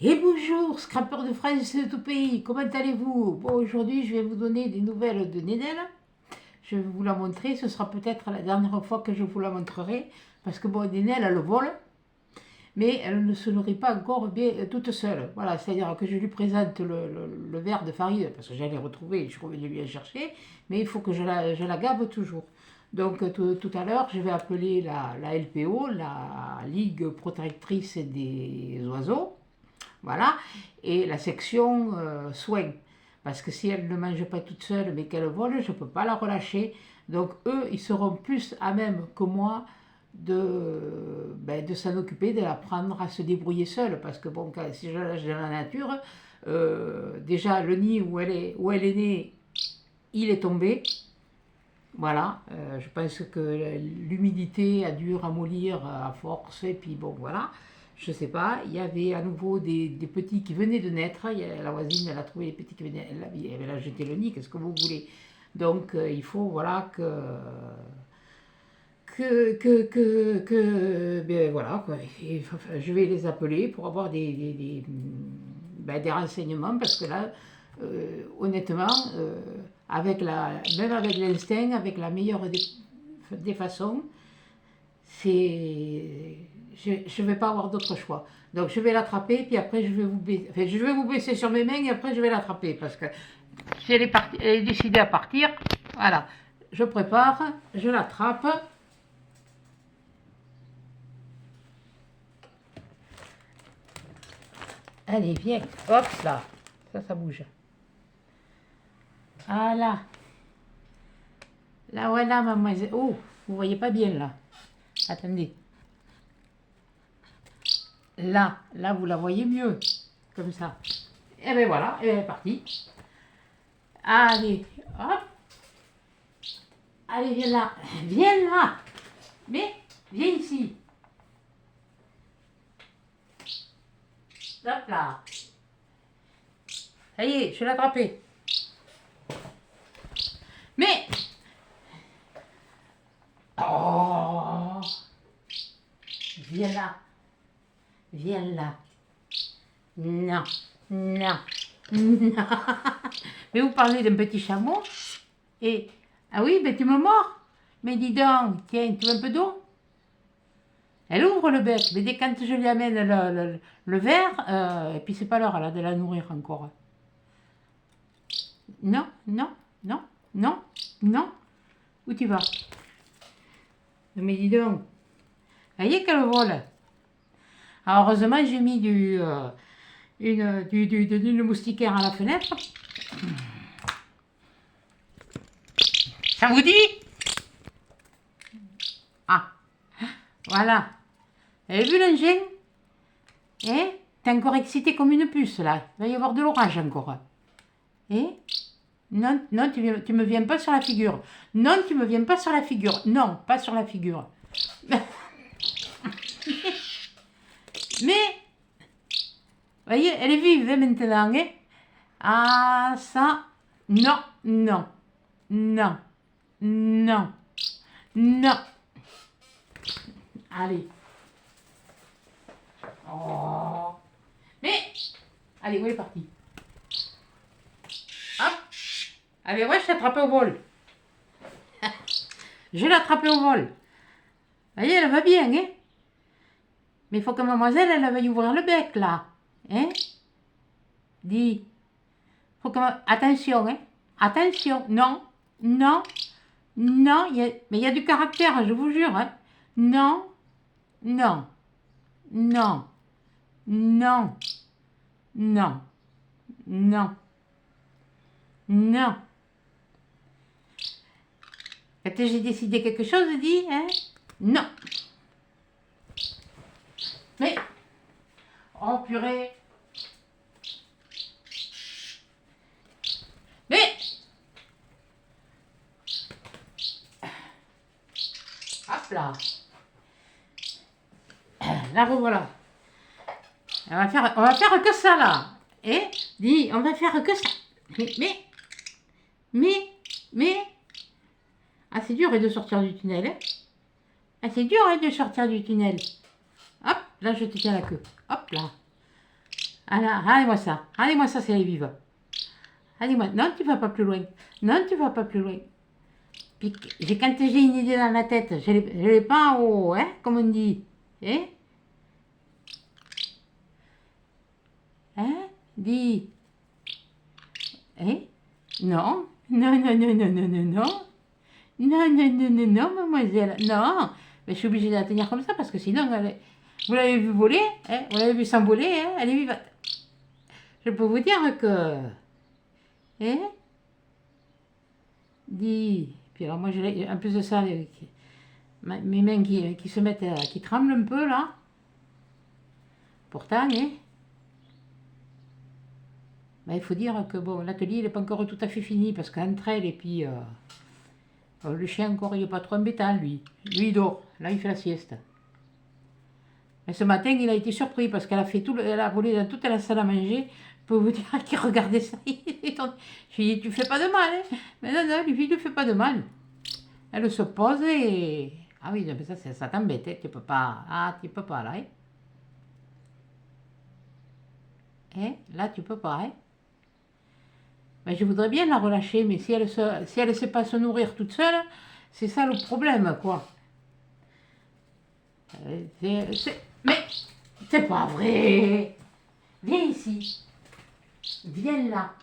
Et bonjour, scrappeurs de France de tout pays, comment allez-vous? Bon, aujourd'hui, je vais vous donner des nouvelles de Nénel. Je vais vous la montrer, ce sera peut-être la dernière fois que je vous la montrerai, parce que bon, Nénel, elle vole, mais elle ne se nourrit pas encore bien toute seule. Voilà, c'est-à-dire que je lui présente le verre de farine, parce que j'allais retrouver, je suis revenu lui chercher, mais il faut que je la gave toujours. Donc tout à l'heure, je vais appeler la LPO, la Ligue protectrice des oiseaux, voilà, et la section soins. Parce que si elle ne mange pas toute seule mais qu'elle vole, je ne peux pas la relâcher. Donc eux, ils seront plus à même que moi de s'en occuper, de l'apprendre à se débrouiller seule. Parce que bon, si je la lâche dans la nature, déjà le nid où elle est née, il est tombé. Voilà, je pense que l'humidité a dû ramollir à force, et puis bon, voilà, je sais pas. Il y avait à nouveau des petits qui venaient de naître. La voisine, elle a trouvé les petits qui venaient, elle a jeté le nid, qu'est-ce que vous voulez. Donc, il faut, voilà, ben, voilà, quoi. Enfin, je vais les appeler pour avoir des renseignements, parce que là, honnêtement, même avec l'instinct, avec la meilleure des façons, c'est, je ne vais pas avoir d'autre choix. Donc je vais l'attraper, puis après je vais vous baisser sur mes mains, et après je vais l'attraper, parce que si elle est décidée à partir, voilà, je prépare, je l'attrape. Allez, viens, hop là, ça bouge. Voilà, là voilà, mademoiselle. Oh, vous voyez pas bien là. Attendez. Là, vous la voyez mieux, comme ça. Et ben voilà, elle est partie. Allez, hop. Allez, viens là. Viens là. Mais, viens ici. Hop là. Ça y est, je l'ai attrapée. Mais, oh, viens là. Viens là. Non, non, non. Mais vous parlez d'un petit chameau. Et, ah oui, ben tu me mords. Mais dis donc, tiens, tu veux un peu d'eau? Elle ouvre le bec, mais dès quand je lui amène le verre, et puis c'est pas l'heure là de la nourrir encore. Non, non, non, non, non. Où tu vas? Mais dis donc, vous voyez qu'elle vole. Alors heureusement, j'ai mis une moustiquaire à la fenêtre. Ça vous dit? Ah, voilà. Vous avez vu l'engin? Hein? T'es encore excité comme une puce là. Il va y avoir de l'orage encore. Hein? Non, non, tu me viens pas sur la figure. Non, tu me viens pas sur la figure. Non, pas sur la figure. Mais, vous voyez, elle est vive hein, maintenant. Hein? Ah, ça, non, non, non, non, non. Allez. Oh. Mais, allez, où elle est partie? Hop. Allez, ouais, je l'ai attrapée au vol. Je l'ai attrapée au vol. Vous voyez, elle va bien, hein? Mais il faut que mademoiselle, elle veuille ouvrir le bec, là. Hein? Dis. Faut que... Attention, hein? Attention. Non. Non. Non. Mais il y a du caractère, je vous jure. Hein? Non. Non. Non. Non. Non. Non. Non. Quand j'ai décidé quelque chose, dis, hein? Non. Mais... Oh, purée. Mais... Hop là. La revoilà. On va faire que ça là. Et dis, on va faire que ça. Mais, mais. Ah, c'est dur de sortir du tunnel. Hein. Ah, c'est dur de sortir du tunnel. Hop, là je te tiens la queue. Hop là. Alors, allez-moi ça. Allez-moi ça, c'est les vives. Allez-moi. Non, tu vas pas plus loin. Non, tu vas pas plus loin. Puis, quand j'ai une idée dans la tête, je l'ai pas en haut, hein, comme on dit. Hein? Hein? Dis. Hein? Non. Non, non, non, non, non, non, non. Non, non, non, non, non, mademoiselle. Non. Mais je suis obligée de la tenir comme ça parce que sinon, vous l'avez vu voler, hein? Vous l'avez vu s'envoler, hein? Elle est vivante. Je peux vous dire que... Hein? Dis. Puis alors moi, en plus de ça, mes mains qui se mettent, qui tremblent un peu là. Pourtant, hein? Ben, il faut dire que bon, l'atelier n'est pas encore tout à fait fini parce qu'entre elle et puis le chien encore il n'est pas trop embêtant lui. Lui il dort, là il fait la sieste. Mais ce matin il a été surpris parce qu'elle a fait elle a volé dans toute la salle à manger. Je peux vous dire qu'il regardait ça. Je lui ai dit tu fais pas de mal, hein? Mais non, non, lui il ne fait pas de mal. Elle se pose et... Ah oui, mais ça t'embête, hein? Tu peux pas... Ah, tu peux pas là, hein? Hein? Là tu peux pas, hein? Ben, je voudrais bien la relâcher, mais si elle ne sait pas se nourrir toute seule, c'est ça le problème, quoi. Mais c'est pas vrai. Viens ici. Viens là.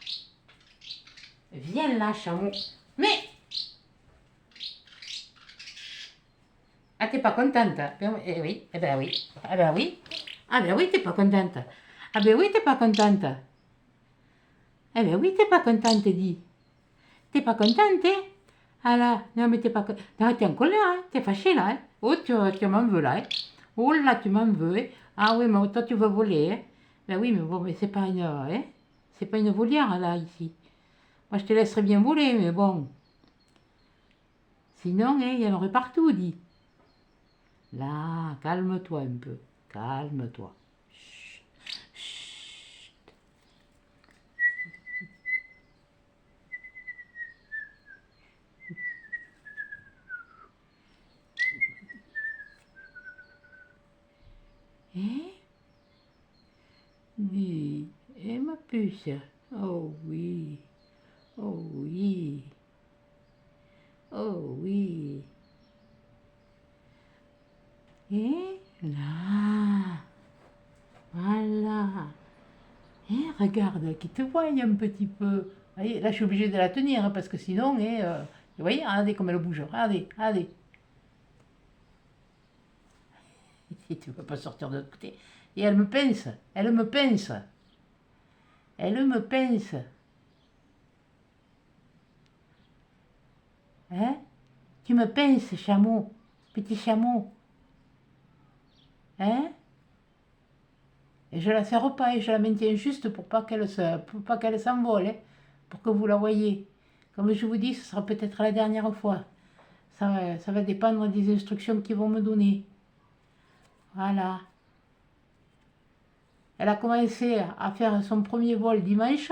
Viens là, chameau. Mais... Ah, t'es pas contente? Eh oui, eh ben oui. Ah ben oui. Ah ben oui, t'es pas contente. Ah ben oui, t'es pas contente. Eh ben oui, t'es pas contente, dis. T'es pas contente, hein? Ah là, non mais t'es pas contente. Non, t'es en colère, hein? T'es fâchée là, hein? Oh, tu m'en veux là, hein? Oh là, tu m'en veux, hein? Ah oui, mais toi tu veux voler, hein? Ben oui, mais bon, mais c'est pas une, hein? C'est pas une volière là, ici. Moi je te laisserais bien voler, mais bon. Sinon, hein, il y en aurait partout, dis. Là, calme-toi un peu. Calme-toi. Chut, chut. Hein? Oui. Eh, ma puce. Oh oui. Oh oui. Oh oui. Et là. Voilà. Et regarde, qui te voit un petit peu. Voyez, là, je suis obligée de la tenir hein, parce que sinon, vous voyez, regardez comme elle bouge. Regardez, regardez. Si tu ne peux pas sortir de l'autre côté. Et elle me pince. Elle me pince. Elle me pince. Hein? Tu me pinces, chameau. Petit chameau. Hein? Et je la serre pas et je la maintiens juste pour pas qu'elle s'envole, hein, pour que vous la voyez. Comme je vous dis, ce sera peut-être la dernière fois. Ça va dépendre des instructions qu'ils vont me donner. Voilà. Elle a commencé à faire son premier vol dimanche.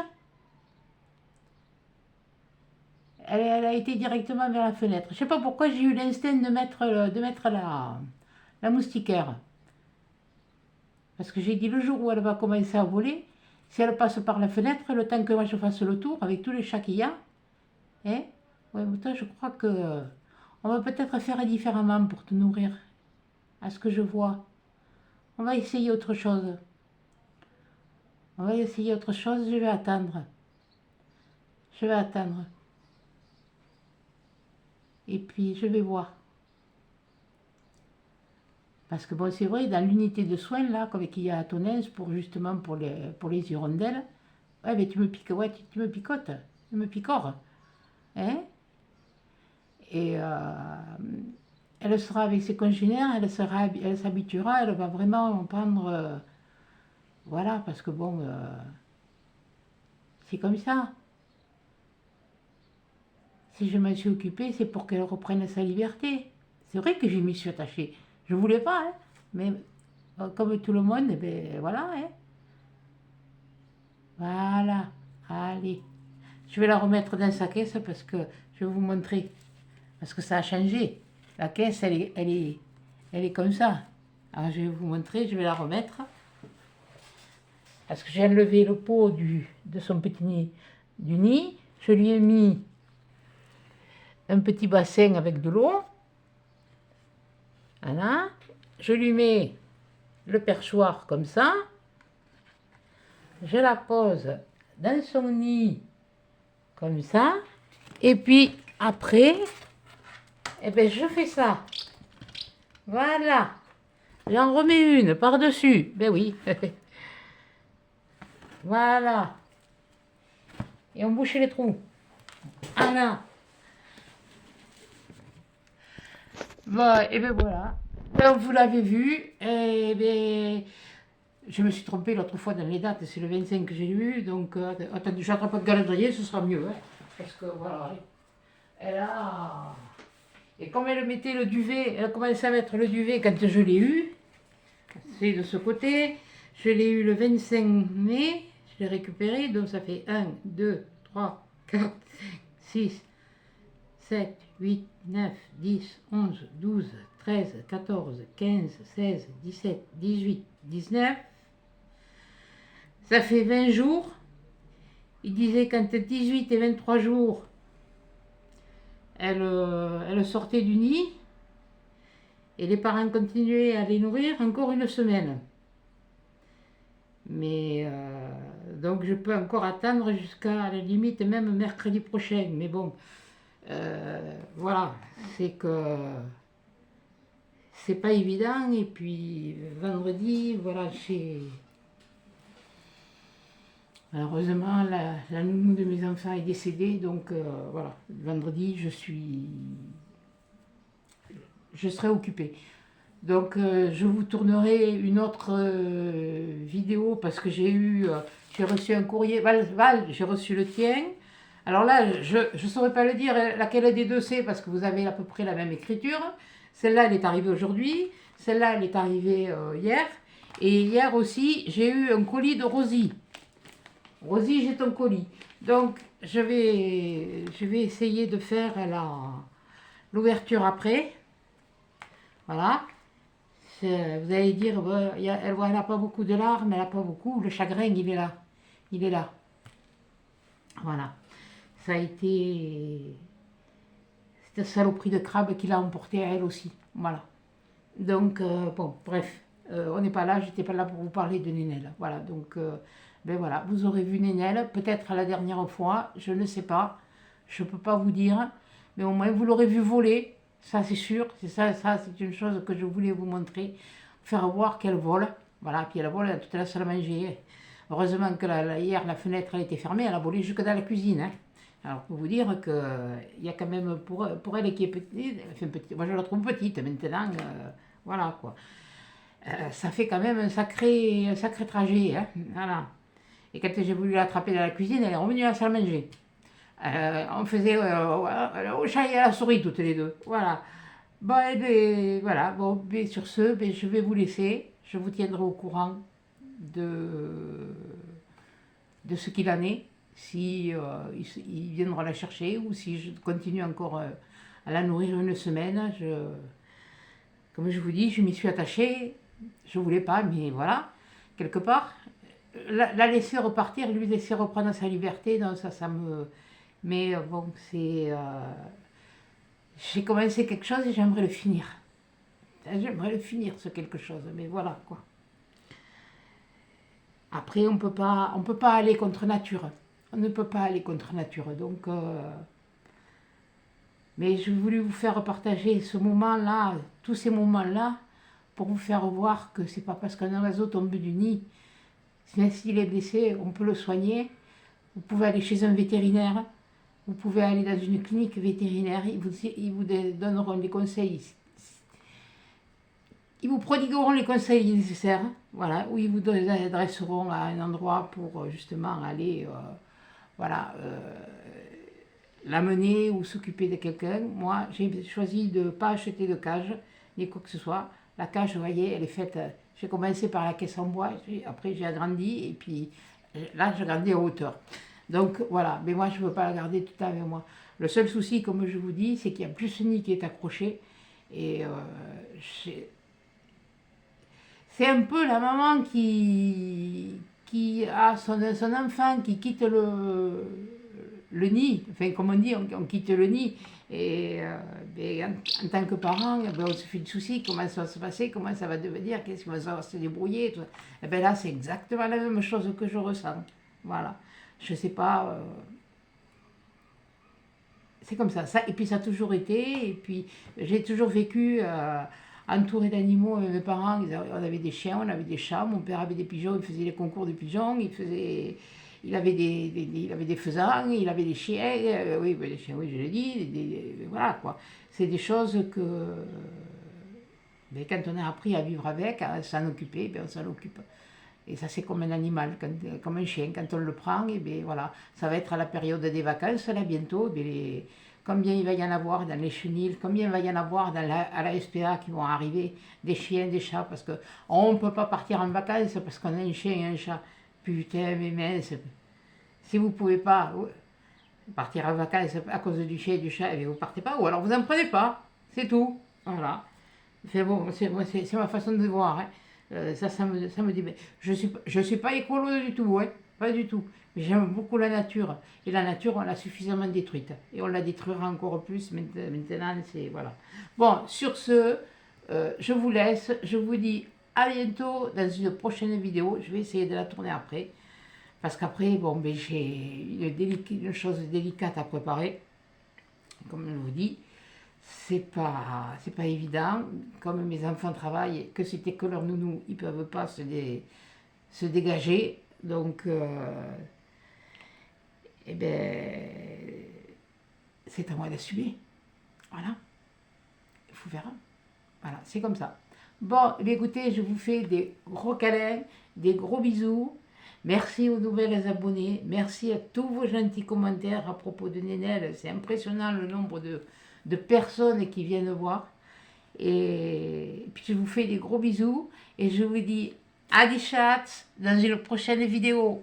Elle a été directement vers la fenêtre. Je ne sais pas pourquoi j'ai eu l'instinct de mettre la moustiquaire. Parce que j'ai dit le jour où elle va commencer à voler, si elle passe par la fenêtre, le temps que moi je fasse le tour avec tous les chats qu'il y a, hein, ouais, toi, je crois que on va peut-être faire différemment pour te nourrir, à ce que je vois. On va essayer autre chose. On va essayer autre chose, je vais attendre. Je vais attendre. Et puis, je vais voir. Parce que bon, c'est vrai, dans l'unité de soins, là, comme qu'il y a à Tonnes, justement pour les hirondelles, ouais, mais tu me piques, ouais, tu me picotes, tu me picores. Hein? Et elle sera avec ses congénères, elle s'habituera, elle va vraiment prendre... voilà, parce que bon, c'est comme ça. Si je m'en suis occupée, c'est pour qu'elle reprenne sa liberté. C'est vrai que je m'y suis attachée. Je ne voulais pas, hein, mais comme tout le monde, eh ben, voilà. Hein. Voilà, allez. Je vais la remettre dans sa caisse parce que je vais vous montrer. Parce que ça a changé. La caisse, elle est comme ça. Alors je vais vous montrer, je vais la remettre. parce que j'ai enlevé le pot de son petit nid, du nid. Je lui ai mis un petit bassin avec de l'eau. Voilà. Je lui mets le perchoir comme ça. Je la pose dans son nid comme ça. Et puis après, eh ben, je fais ça. Voilà. J'en remets une par-dessus. Ben oui. Voilà. Et on bouche les trous. Voilà. Bon, et ben voilà. Donc vous l'avez vu. Et ben, je me suis trompée l'autre fois dans les dates. C'est le 25 que j'ai eu. Donc, attendez, je n'attrape pas de calendrier, ce sera mieux. Hein, parce que voilà. Elle a... Et comme elle mettait le duvet, elle a commencé à mettre le duvet quand je l'ai eu. C'est de ce côté. Je l'ai eu le 25 mai. Je l'ai récupéré. Donc ça fait 1, 2, 3, 4, 5, 6, 7, 8, 9, 10, 11, 12, 13, 14, 15, 16, 17, 18, 19. Ça fait 20 jours. Il disait qu'entre 18 et 23 jours, elle sortait du nid. Et les parents continuaient à les nourrir encore une semaine. Mais donc je peux encore attendre jusqu'à la limite même mercredi prochain. Mais bon, voilà, c'est que c'est pas évident. Et puis vendredi, voilà, malheureusement la nounou de mes enfants est décédée. Donc voilà, vendredi je serai occupée. Donc je vous tournerai une autre vidéo parce que j'ai reçu un courrier. Val, j'ai reçu le tien. Alors là, je ne saurais pas le dire laquelle des deux c'est parce que vous avez à peu près la même écriture. Celle-là, elle est arrivée aujourd'hui. Celle-là, elle est arrivée hier. Et hier aussi, j'ai eu un colis de Rosie. Rosie, j'ai ton colis. Donc, je vais essayer de faire l'ouverture après. Voilà. Vous allez dire, elle n'a pas beaucoup de larmes, elle n'a pas beaucoup. Le chagrin, il est là. Il est là. Voilà. Ça a été cette saloperie de crabe qui l'a emporté à elle aussi. Voilà. Donc, bon, bref. On n'est pas là, j'étais pas là pour vous parler de Nénel. Voilà, donc, ben voilà, vous aurez vu Nénel, peut-être la dernière fois, je ne sais pas. Je ne peux pas vous dire, mais au moins vous l'aurez vu voler. Ça, c'est sûr. Ça, c'est une chose que je voulais vous montrer. Faire voir qu'elle vole. Voilà, puis elle vole toute la salle à manger. Heureusement que hier, la fenêtre elle était fermée. Elle a volé jusque dans la cuisine. Hein. Alors, pour vous dire qu'il y a quand même, pour elle qui est petite, moi je la trouve petite maintenant. Voilà, quoi. Ça fait quand même un sacré trajet. Hein. Voilà. Et quand j'ai voulu l'attraper dans la cuisine, elle est revenue à la salle à manger. On faisait au chat et à la souris toutes les deux. Voilà. Bon, et bien, voilà. Bon, bien, sur ce, bien, je vais vous laisser. Je vous tiendrai au courant de ce qu'il en est. Si il viendra la chercher ou si je continue encore à la nourrir une semaine. Comme je vous dis, je m'y suis attachée. Je voulais pas, mais voilà. Quelque part, la laisser repartir, lui laisser reprendre sa liberté, non, ça me... Mais bon, j'ai commencé quelque chose et j'aimerais le finir. J'aimerais le finir, ce quelque chose, mais voilà, quoi. Après, on peut pas aller contre nature. On ne peut pas aller contre nature, donc... Mais j'ai voulu vous faire partager ce moment-là, tous ces moments-là, pour vous faire voir que c'est pas parce qu'un oiseau tombe du nid, s'il est blessé, on peut le soigner. Vous pouvez aller chez un vétérinaire, vous pouvez aller dans une clinique vétérinaire, ils vous donneront des conseils, ils vous prodigueront les conseils nécessaires, voilà, ou ils vous adresseront à un endroit pour justement aller, voilà, l'amener ou s'occuper de quelqu'un. Moi, j'ai choisi de ne pas acheter de cage, ni quoi que ce soit. La cage, vous voyez, elle est faite, j'ai commencé par la caisse en bois, après j'ai agrandi, et puis là, j'ai agrandi en hauteur. Donc voilà, mais moi je ne veux pas la garder tout le temps avec moi. Le seul souci, comme je vous dis, c'est qu'il y a plus ce nid qui est accroché. Et c'est un peu la maman qui qui a son enfant qui quitte le nid, enfin comme on dit, on quitte le nid, et en tant que parent, on se fait du souci, comment ça va se passer, comment ça va devenir, qu'est-ce qu'on va se débrouiller, tout ça. Et bien là, c'est exactement la même chose que je ressens. Voilà. Je sais pas. C'est comme ça. Et puis ça a toujours été. Et puis j'ai toujours vécu entouré d'animaux avec mes parents. On avait des chiens, on avait des chats. Mon père avait des pigeons, il faisait les concours de pigeons. Il avait il avait des faisans, il avait des chiens. Oui, ben, les chiens, oui, je l'ai dit. Voilà quoi. C'est des choses que. Ben, quand on a appris à vivre avec, à s'en occuper, ben, on s'en occupe. Et ça, c'est comme un animal, comme un chien. Quand on le prend, et bien voilà, ça va être à la période des vacances, là, bientôt. Combien il va y en avoir dans les chenils, combien il va y en avoir à la SPA qui vont arriver, des chiens, des chats, parce qu'on ne peut pas partir en vacances parce qu'on a un chien et un chat. Putain, mais mince, si vous ne pouvez pas partir en vacances à cause du chien et du chat, vous ne partez pas, ou alors vous n'en prenez pas, c'est tout. Voilà. C'est bon, c'est ma façon de voir. Hein. Ça me dit. Je suis pas écolo du tout, hein, pas du tout. Mais j'aime beaucoup la nature. Et la nature, on l'a suffisamment détruite. Et on la détruira encore plus maintenant. C'est, voilà. Bon, sur ce, je vous laisse. Je vous dis à bientôt dans une prochaine vidéo. Je vais essayer de la tourner après. Parce qu'après, bon, ben, j'ai une chose délicate à préparer. Comme je vous dis. C'est pas évident, comme mes enfants travaillent, que c'était que leur nounou, ils ne peuvent pas se dégager, donc eh ben, c'est à moi d'assumer, voilà, il faut faire, voilà, c'est comme ça. Bon, eh bien, écoutez, je vous fais des gros câlins, des gros bisous, merci aux nouvelles abonnés, merci à tous vos gentils commentaires à propos de Nénel, c'est impressionnant le nombre de personnes qui viennent voir. Et puis je vous fais des gros bisous et je vous dis à des chats dans une prochaine vidéo.